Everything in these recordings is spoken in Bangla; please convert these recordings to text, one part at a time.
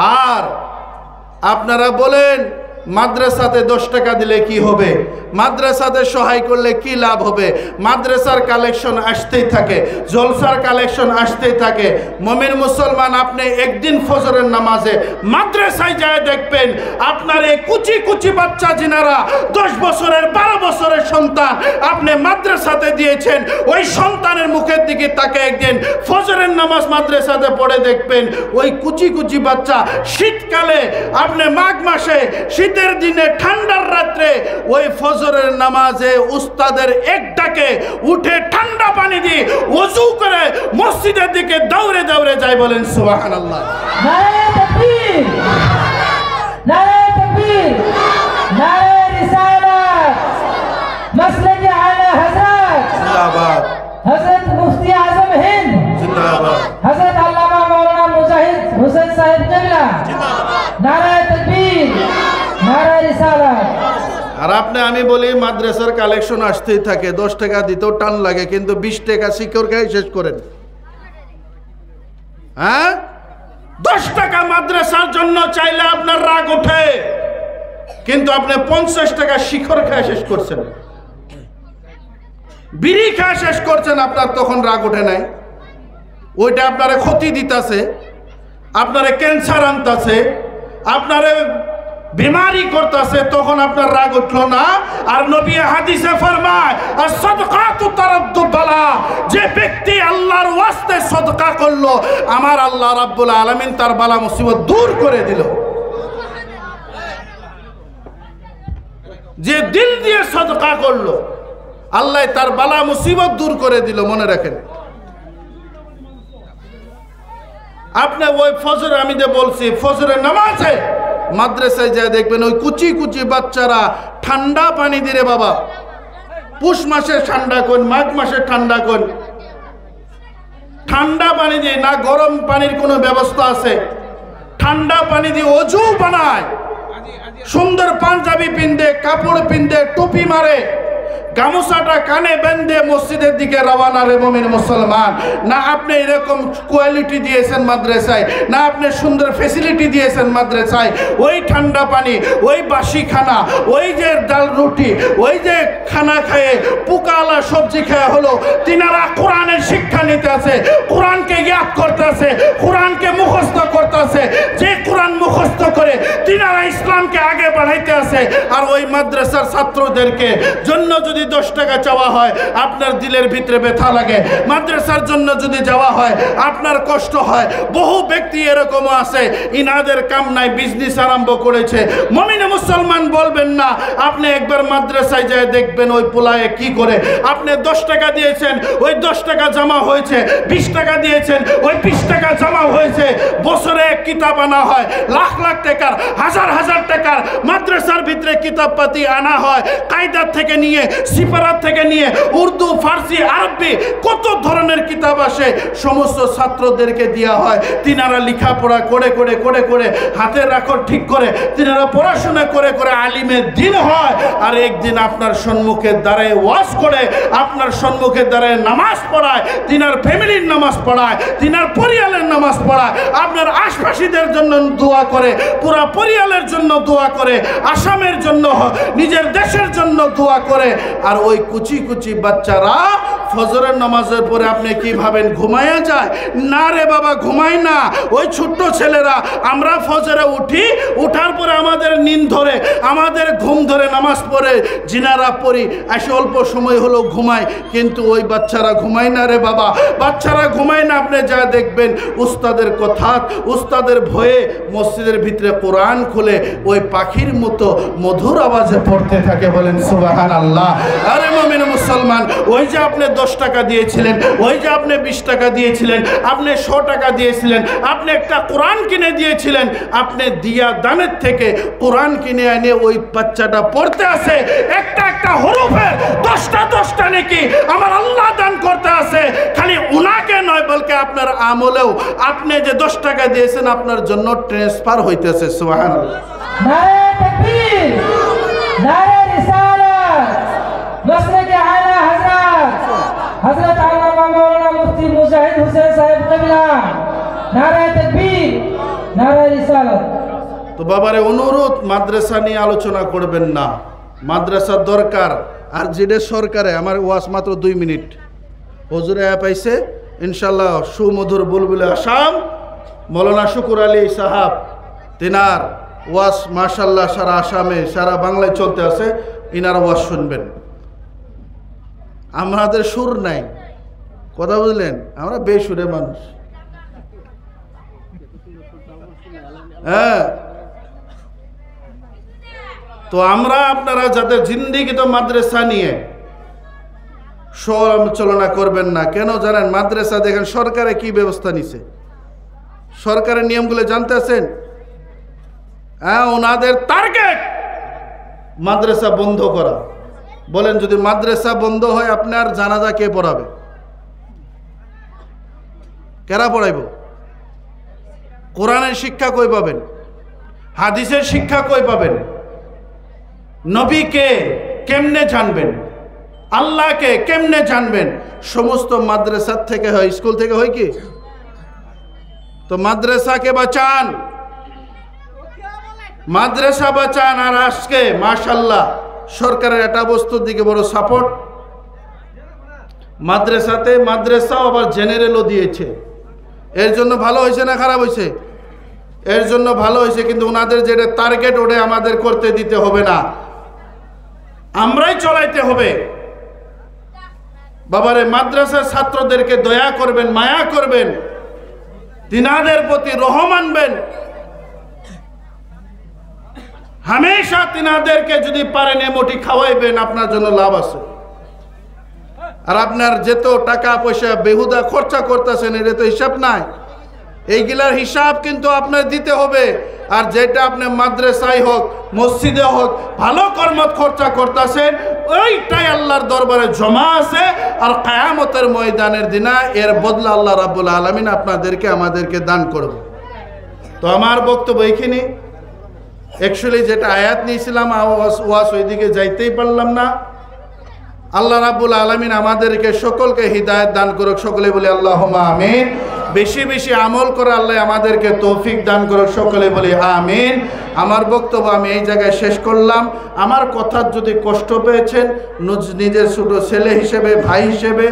আর আপনারা বলেন মাদ্রাসাতে 10 টাকা দিলে কি হবে, মাদ্রাসাতে সহায় করলে কি লাভ হবে? মাদ্রাসার কালেকশন আসতেই থাকে, জলসার কালেকশন আসতেই থাকে। মুমিন মুসলমান, আপনি একদিন ফজরের নামাজে মাদ্রাসায় যায় দেখবেন আপনার এই কুচি কুচি বাচ্চা যিনারা 10 বছরের 12 বছরের সন্তান আপনি মাদ্রাসাতে দিয়েছেন, ওই সন্তানের মুখের দিকে তাকে একদিন ফজরের নামাজ মাদ্রাসাতে পড়ে দেখবেন ওই কুচি কুচি বাচ্চা শীতকালে আপনি মাঘ মাসে শীতের দিনে ঠান্ডার রাত্রে ওই ফজরের নামাজে উস্তাদের এক ডাকে উঠে ঠান্ডা পানি দিয়ে ওযু করে মসজিদের দিকে দৌড়ে দৌড়ে যায়। বলেন সুবহানাল্লাহ। নারে তাকবীর, নারে তাকবীর, নারে রিসালাত, মাসলাকে আলা হযরত জিন্দাবাদ, হযরত মুফতি আজম হিন্দ জিন্দাবাদ, হযরত আল্লামা মাওলানা মুজাহিদ হোসেন সাহেব কিবলা জিন্দাবাদ, নারে তাকবীর, নারে রিসালাত। আর আপনি আমি বলি মাদ্রাসার কালেকশন আসতেই থাকে, 10 টাকা দিতেও টান লাগে, কিন্তু 20 টাকা শিক্ষক খাই শেষ করেন। হ্যাঁ, 10 টাকা মাদ্রাসার জন্য চাইলে আপনার রাগ ওঠে, কিন্তু আপনি 50 টাকা শিখর খায় শেষ করছেন, বিড়ি খায় শেষ করছেন, আপনার তখন রাগ ওঠে নাই? ওইটা আপনারে ক্ষতি দিতেছে, আপনারে ক্যান্সার আনতেছে, আপনারে বিমারি করতেছে, তখন আপনার রাগ উঠলো না? আর নবী হাদিসে ফরমায় as-সাদকাতু তারাদ্দু বালা, যে ব্যক্তি আল্লাহর ওয়াস্তে সদকা করলো আমার আল্লাহ রাব্বুল আলামিন তার বালা মুসিবত দূর করে দিল। যে দিল দিয়ে সদকা করলো আল্লাহ তার বালা মুসিবত দূর করে দিল। মনে রাখেন, আপনি ওই ফজর, আমি যে বলছি ফজরের নামাজে মাদ্রাসায় যায় দেখবেন ওই কুচি কুচি বাচ্চারা ঠান্ডা পানি দিরে বাবা, পুষ মাসে ঠান্ডা কোন, মাঘ মাসে ঠান্ডা কোন, ঠান্ডা পানি দিয়ে, না গরম পানির কোনো ব্যবস্থা আছে, ঠান্ডা পানি দিয়ে অজু বানায়, সুন্দর পাঞ্জাবি পিন্দে, কাপড় পিন্দে, টুপি মারে, গামছাটা কানে বেঁধে মসজিদের দিকে রওনা। রে মুমিন মুসলমান, না আপনি এরকম কোয়ালিটি দিয়েছেন মাদ্রাসায়, না আপনি সুন্দর ফ্যাসিলিটি দিয়েছেন মাদ্রাসায়, ওই ঠান্ডা পানি, ওই বাসি খানা, ওই যে ডাল রুটি, ওই যে খানা খায়ে পোকালা সবজি খাওয়া হলো, তিনারা কোরআনের শিক্ষা নিতে আছে, কোরআনকে ইয়াদ করতে আছে, কোরআনকে মুখস্থ করতে আছে, যে কোরআন মুখস্থ করে তিনারা ইসলামকে আগে বাড়াইতে আছে। আর ওই মাদ্রাসার ছাত্রদেরকে জন্য যদি 10 টাকা চাওয়া হয় আপনার দিলের ভিতরে ব্যথা লাগে, মাদ্রাসার জন্য যদি যাওয়া হয় আপনার কষ্ট হয়। বহু ব্যক্তি এরকমও আছে ইনাদের কাম নাই, বিজনেস আরম্ভ করেছে। মুমিন মুসলমান বলবেন না, আপনি একবার মাদ্রাসায় যায় দেখবেন ওই পোলায় কি করে। আপনি 10 টাকা দিয়েছেন, ওই 10 টাকা জমা হয়েছে, 20 টাকা দিয়েছেন, ওই 20 টাকা জমা হয়েছে, বছরে এক কিতাব আনা হয়, লাখ লাখ টাকার, হাজার হাজার টাকার মাদ্রাসার ভিতরে কিতাবপাতি আনা হয়, কায়দা থেকে নিয়ে, সিপারাত থেকে নিয়ে, উর্দু, ফার্সি, আরবি কত ধরনের কিতাব আসে, সমস্ত ছাত্রদেরকে দেওয়া হয়। তিনারা লেখাপড়া করে করে করে করে হাতের রাখর ঠিক করে তিনারা পড়াশোনা করে করে আলিমের দিন হয়। আর একদিন আপনার সম্মুখে দাঁড়ায় ওয়াজ করে, আপনার সম্মুখে দাঁড়ায় নামাজ পড়ায়, তিনার ফ্যামিলির নামাজ পড়ায়, তিনার পরিয়ালের নামাজ পড়ায়, আপনার আশপাশীদের জন্য দোয়া করে, পুরা পরিয়ালের জন্য দোয়া করে, আসামের জন্য, নিজের দেশের জন্য দোয়া করে। আর ওই কুচি কুচি বাচ্চারা ফজরের নামাজের পরে আপনি কি ভাবেন ঘুমায়া যায়? না রে বাবা, ঘুমায় না। ওই ছোট্ট ছেলেরা, আমরা ফজরে উঠি, উঠার পরে আমাদের নিন্দ ধরে, আমাদের ঘুম ধরে, নামাজ পড়ে জিনারা পড়ি, এসে অল্প সময় হলো ঘুমায়, কিন্তু ওই বাচ্চারা ঘুমায় না রে বাবা, বাচ্চারা ঘুমায় না। আপনি যা দেখবেন উস্তাদের কথা, উস্তাদের ভয়ে মসজিদের ভিতরে কোরআন খুলে ওই পাখির মতো মধুর আওয়াজে পড়তে থাকে। বলেন সুবহানাল্লাহ। আরে মুমিন মুসলমান, ওই যে আপনি 10 টাকা দিয়েছিলেন, ওই যে আপনি 20 টাকা দিয়েছিলেন, আপনি 100 টাকা দিয়েছিলেন, আপনি একটা কোরআন কিনে দিয়েছিলেন, আপনি দিয়া দানের থেকে কোরআন কিনে এনে ওই বাচ্চাটা পড়তে আছে, একটা একটা হরফের 10টা নাকি আমার আল্লাহ দান করতে আছে। খালি উনাকে নয়, বলকে আপনার আমলেও আপনি যে 10 টাকা দিয়েছেন আপনার জন্য ট্রান্সফার হইতেছে। সুবহানাল্লাহ। নারে তাকবীর, নারে রিসালাত, মাসলাকে আলা হযরত হযরত আল্লামা মাওলানা মুফতি মুজাহিদ হোসেন সাহেব কিবলা। নারে তাকবীর, নারায়ে রিসালাত। তো বাবারে অনুরোধ, মাদ্রাসা নিয়ে আলোচনা করবেন না, মাদ্রাসার দরকার। আর যেটা সরকারে, আমার ওয়াজ মাত্র 2 মিনিট, হুজুরে পাইছে ইনশাল্লাহ সুমধুর বুলবুলে আসাম মৌলানা শুকুর আলী সাহাব, তিনার ওয়াজ মাশাল্লাহ সারা আসামে সারা বাংলায় চলতে আছে, ইনার ওয়াজ শুনবেন। আমাদের সুর নাই, কথা বুঝলেন, আমরা বেসুরে মানুষ। হ্যাঁ, তো আমরা আপনারা যাদের জিন্দিগি তো মাদ্রাসা নিয়ে সমালোচনা করবেন না। কেন জানেন? মাদ্রাসা দেখেন সরকারে কি ব্যবস্থা নিছে, সরকারের নিয়মগুলো জানতে আছেন? হ্যাঁ, ওনাদের টার্গেট মাদ্রাসা বন্ধ করা। বলেন, যদি মাদ্রাসা বন্ধ হয় আপনার জানাজা কে পড়াবে? কারা পড়াইব? কোরআনের শিক্ষা কই পাবেন? হাদিসের শিক্ষা কই পাবেন? নবীকে কেমনে জানবেন? আল্লাহকে কেমনে জানবেন? সমস্ত মাদ্রাসার থেকে হয়, স্কুল থেকে হয় কি? তো মাদ্রাসাকে বাঁচান, মাদ্রাসা বাঁচান। আর আজকে মাশাআল্লাহ সরকারের একটা বস্তুর দিকে বড় সাপোর্ট, মাদ্রাসাতে মাদ্রাসাও আবার জেনারেলও দিয়েছে। এর জন্য ভালো হয়েছে না খারাপ হয়েছে? এর জন্য ভালো হয়েছে, কিন্তু ওনাদের যেটা টার্গেট ওটা আমাদের করতে দিতে হবে না, আমরাই চলাইতে হবে। বাবারে, মাদ্রাসার ছাত্রদেরকে দয়া করবেন, মায়া করবেন, তিনাদের প্রতি রহম আনবেন। হামেশা তিনাদেরকে যদি পারেন এমটি খাওয়াইবেন, আপনার জন্য লাভ আছে। আর আপনার যেত টাকা পয়সা বেহুদা খরচা করতেছেন, এটা তো হিসাব নাই। এইগুলার হিসাব কিন্তু আপনার দিতে হবে। আর যেটা আপনি মাদ্রাসায় হোক মসজিদে হোক ভালো কর্মত খরচা করতেছেন, ওইটাই আল্লাহর দরবারে জমা আছে। আর কিয়ামতের ময়দানের দিনা এর বদলা আল্লাহ রাব্বুল আলামিন আপনাদেরকে আমাদেরকে দান করবে। তো আমার বক্তব্য এইখানে। অ্যাকচুয়ালি যেটা আয়াত নিয়েছিলাম ওয়াজ ওইদিকে যাইতেই পারলাম না। আল্লাহ রাব্বুল আলামিন আমাদেরকে সকলকে হিদায়াত দান করুক, সকলে বলি আল্লাহুম্মা আমিন। বেশি বেশি আমল করে আল্লাহ আমাদেরকে তৌফিক দান করুক, সকলে বলি আমিন। আমার বক্তব্য আমি এই জায়গায় শেষ করলাম। আমার কথার যদি কষ্ট পেয়েছেন, নিজের ছোট ছেলে হিসেবে, ভাই হিসেবে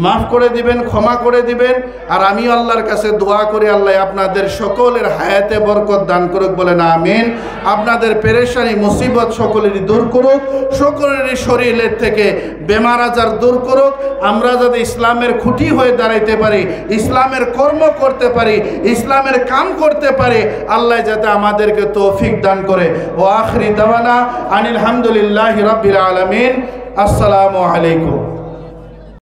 মাফ করে দিবেন, ক্ষমা করে দিবেন। আর আমি আল্লাহর কাছে দোয়া করি আল্লাহ আপনাদের সকলের হায়াতে বরকত দান করুক, বলেন আমিন। আপনাদের পেরেশানি মুসিবত সকলেরই দূর করুক, সকলেরই শরীরের থেকে বেমার আজার দূর করুক। আমরা যাতে ইসলামের খুঁটি হয়ে দাঁড়াইতে পারি, ইসলামের কর্ম করতে পারি, ইসলামের কাম করতে পারি, আল্লাহ যাতে আমাদেরকে তৌফিক দান করে। ও আখিরি দাওয়ানা আনিল হামদুলিল্লাহি রাব্বিল আলামিন। আসসালামু আলাইকুম।